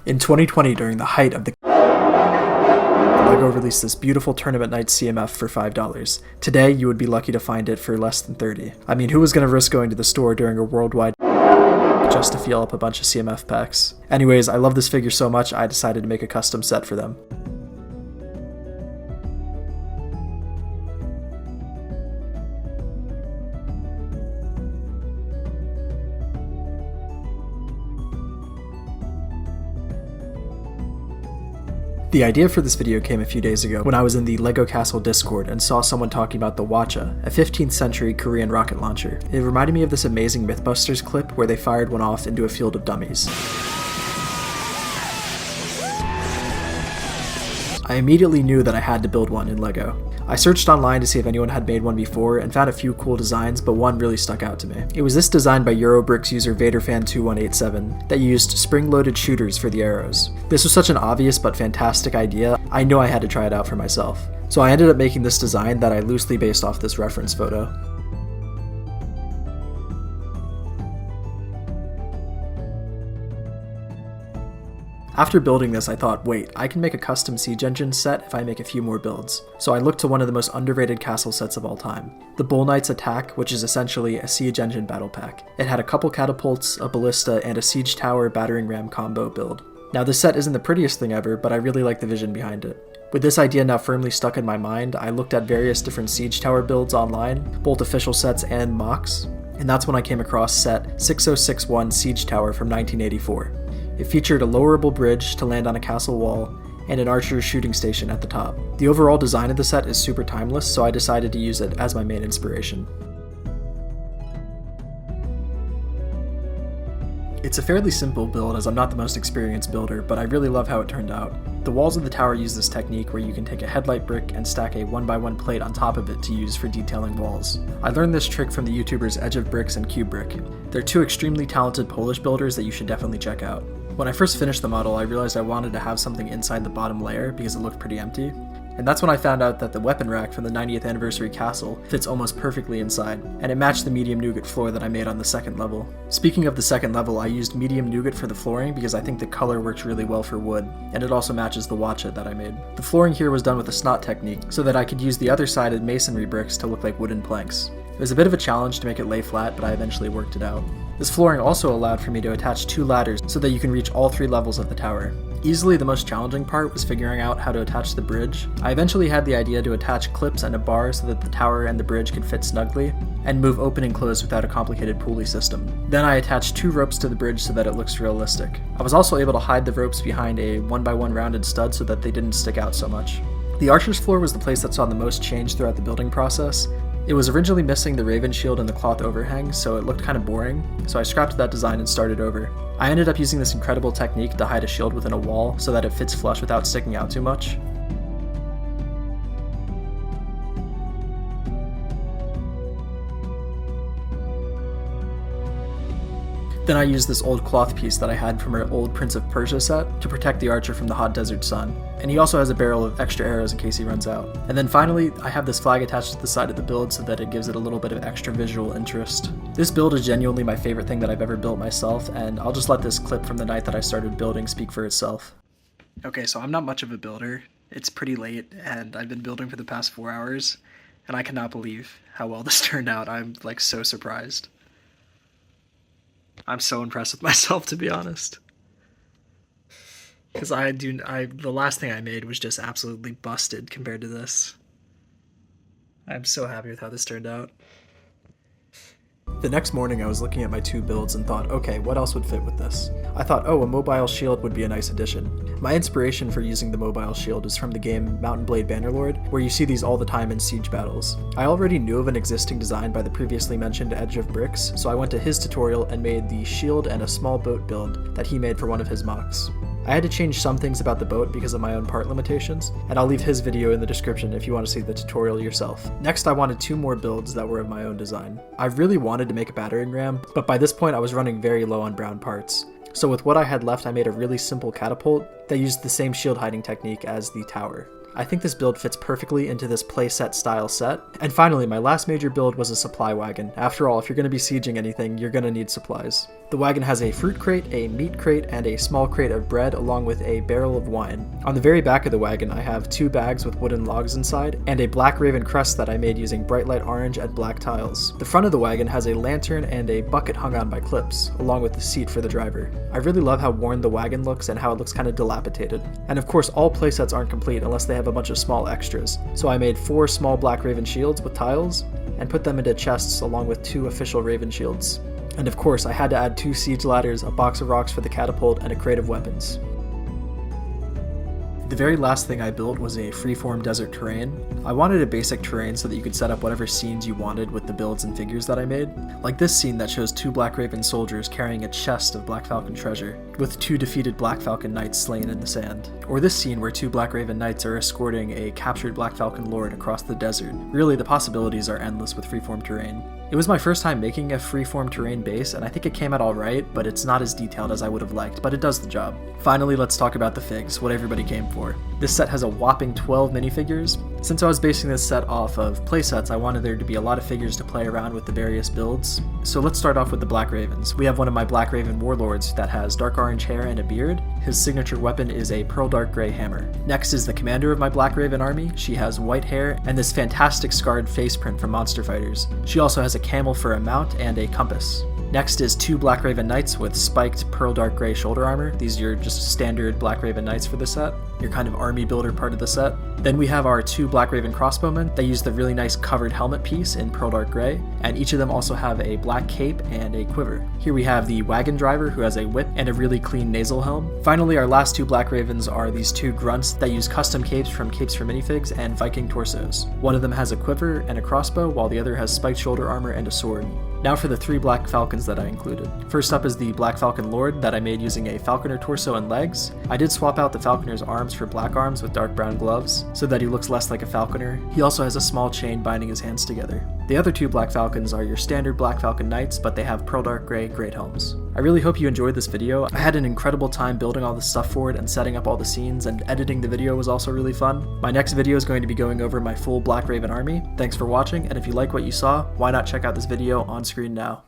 In 2020, during the height of the LEGO released this beautiful Tournament Night CMF for $5. Today, you would be lucky to find it for less than $30. I mean, who was going to risk going to the store during a worldwide just to feel up a bunch of CMF packs? Anyways, I love this figure so much, I decided to make a custom set for them. The idea for this video came a few days ago when I was in the LEGO Castle Discord and saw someone talking about the Wacha, a 15th century Korean rocket launcher. It reminded me of this amazing Mythbusters clip where they fired one off into a field of dummies. I immediately knew that I had to build one in LEGO. I searched online to see if anyone had made one before and found a few cool designs, but one really stuck out to me. It was this design by Eurobricks user VaderFan2187 that used spring-loaded shooters for the arrows. This was such an obvious but fantastic idea, I knew I had to try it out for myself. So I ended up making this design that I loosely based off this reference photo. After building this, I thought, wait, I can make a custom siege engine set if I make a few more builds. So I looked to one of the most underrated castle sets of all time, the Bull Knight's Attack, which is essentially a siege engine battle pack. It had a couple catapults, a ballista, and a siege tower battering ram combo build. Now this set isn't the prettiest thing ever, but I really like the vision behind it. With this idea now firmly stuck in my mind, I looked at various different siege tower builds online, both official sets and mocs, and that's when I came across set 6061 Siege Tower from 1984. It featured a lowerable bridge to land on a castle wall, and an archer's shooting station at the top. The overall design of the set is super timeless, so I decided to use it as my main inspiration. It's a fairly simple build as I'm not the most experienced builder, but I really love how it turned out. The walls of the tower use this technique where you can take a headlight brick and stack a 1x1 plate on top of it to use for detailing walls. I learned this trick from the YouTubers Edge of Bricks and Cubrick. They're two extremely talented Polish builders that you should definitely check out. When I first finished the model, I realized I wanted to have something inside the bottom layer because it looked pretty empty. And that's when I found out that the weapon rack from the 90th anniversary castle fits almost perfectly inside, and it matched the medium nougat floor that I made on the second level. Speaking of the second level, I used medium nougat for the flooring because I think the color works really well for wood, and it also matches the Wacha that I made. The flooring here was done with a snot technique, so that I could use the other sided masonry bricks to look like wooden planks. It was a bit of a challenge to make it lay flat, but I eventually worked it out. This flooring also allowed for me to attach two ladders so that you can reach all three levels of the tower. Easily the most challenging part was figuring out how to attach the bridge. I eventually had the idea to attach clips and a bar so that the tower and the bridge could fit snugly, and move open and close without a complicated pulley system. Then I attached two ropes to the bridge so that it looks realistic. I was also able to hide the ropes behind a 1x1 rounded stud so that they didn't stick out so much. The archer's floor was the place that saw the most change throughout the building process. It was originally missing the raven shield and the cloth overhang, so it looked kind of boring, so I scrapped that design and started over. I ended up using this incredible technique to hide a shield within a wall so that it fits flush without sticking out too much. Then I used this old cloth piece that I had from our old Prince of Persia set to protect the archer from the hot desert sun. And he also has a barrel of extra arrows in case he runs out. And then finally, I have this flag attached to the side of the build so that it gives it a little bit of extra visual interest. This build is genuinely my favorite thing that I've ever built myself, and I'll just let this clip from the night that I started building speak for itself. Okay, so I'm not much of a builder. It's pretty late, and I've been building for the past 4 hours, and I cannot believe how well this turned out. I'm like so surprised. I'm so impressed with myself, to be honest. Because the last thing I made was just absolutely busted compared to this. I'm so happy with how this turned out. The next morning I was looking at my two builds and thought, okay, what else would fit with this? I thought, oh, a mobile shield would be a nice addition. My inspiration for using the mobile shield is from the game Mount and Blade Bannerlord, where you see these all the time in siege battles. I already knew of an existing design by the previously mentioned Edge of Bricks, so I went to his tutorial and made the shield and a small boat build that he made for one of his mocs. I had to change some things about the boat because of my own part limitations, and I'll leave his video in the description if you want to see the tutorial yourself. Next, I wanted two more builds that were of my own design. I really wanted to make a battering ram, but by this point I was running very low on brown parts. So with what I had left, I made a really simple catapult that used the same shield hiding technique as the tower. I think this build fits perfectly into this playset style set. And finally, my last major build was a supply wagon. After all, if you're going to be sieging anything, you're going to need supplies. The wagon has a fruit crate, a meat crate, and a small crate of bread along with a barrel of wine. On the very back of the wagon I have 2 bags with wooden logs inside, and a black raven crest that I made using bright light orange and black tiles. The front of the wagon has a lantern and a bucket hung on by clips, along with the seat for the driver. I really love how worn the wagon looks and how it looks kind of dilapidated. And of course all playsets aren't complete unless they have a bunch of small extras, so I made 4 small black raven shields with tiles, and put them into chests along with 2 official raven shields. And of course, I had to add 2 siege ladders, a box of rocks for the catapult, and a crate of weapons. The very last thing I built was a freeform desert terrain. I wanted a basic terrain so that you could set up whatever scenes you wanted with the builds and figures that I made. Like this scene that shows 2 Black Raven soldiers carrying a chest of Black Falcon treasure, with 2 defeated Black Falcon knights slain in the sand. Or this scene where 2 Black Raven knights are escorting a captured Black Falcon lord across the desert. Really, the possibilities are endless with freeform terrain. It was my first time making a freeform terrain base, and I think it came out alright, but it's not as detailed as I would have liked, but it does the job. Finally, let's talk about the figs, what everybody came for. This set has a whopping 12 minifigures. Since I was basing this set off of playsets, I wanted there to be a lot of figures to play around with the various builds. So let's start off with the Black Ravens. We have one of my Black Raven warlords that has dark orange hair and a beard. His signature weapon is a pearl dark gray hammer. Next is the commander of my Black Raven army. She has white hair and this fantastic scarred face print from Monster Fighters. She also has a camel for a mount and a compass. Next is 2 Black Raven Knights with spiked pearl dark gray shoulder armor. These are your just standard Black Raven Knights for the set, your kind of army builder part of the set. Then we have our 2 Black Raven crossbowmen. They use the really nice covered helmet piece in pearl dark gray, and each of them also have a black cape and a quiver. Here we have the wagon driver who has a whip and a really clean nasal helm. Finally, our last 2 Black Ravens are these 2 grunts that use custom capes from Capes for Minifigs and Viking torsos. One of them has a quiver and a crossbow, while the other has spiked shoulder armor and a sword. Now for the 3 Black Falcons that I included. First up is the Black Falcon Lord that I made using a Falconer torso and legs. I did swap out the Falconer's arms for black arms with dark brown gloves, so that he looks less like a Falconer. He also has a small chain binding his hands together. The other 2 Black Falcons are your standard Black Falcon Knights, but they have pearl dark gray great helms. I really hope you enjoyed this video. I had an incredible time building all the stuff for it and setting up all the scenes, and editing the video was also really fun. My next video is going to be going over my full Black Raven army. Thanks for watching, and if you like what you saw, why not check out this video on screen now.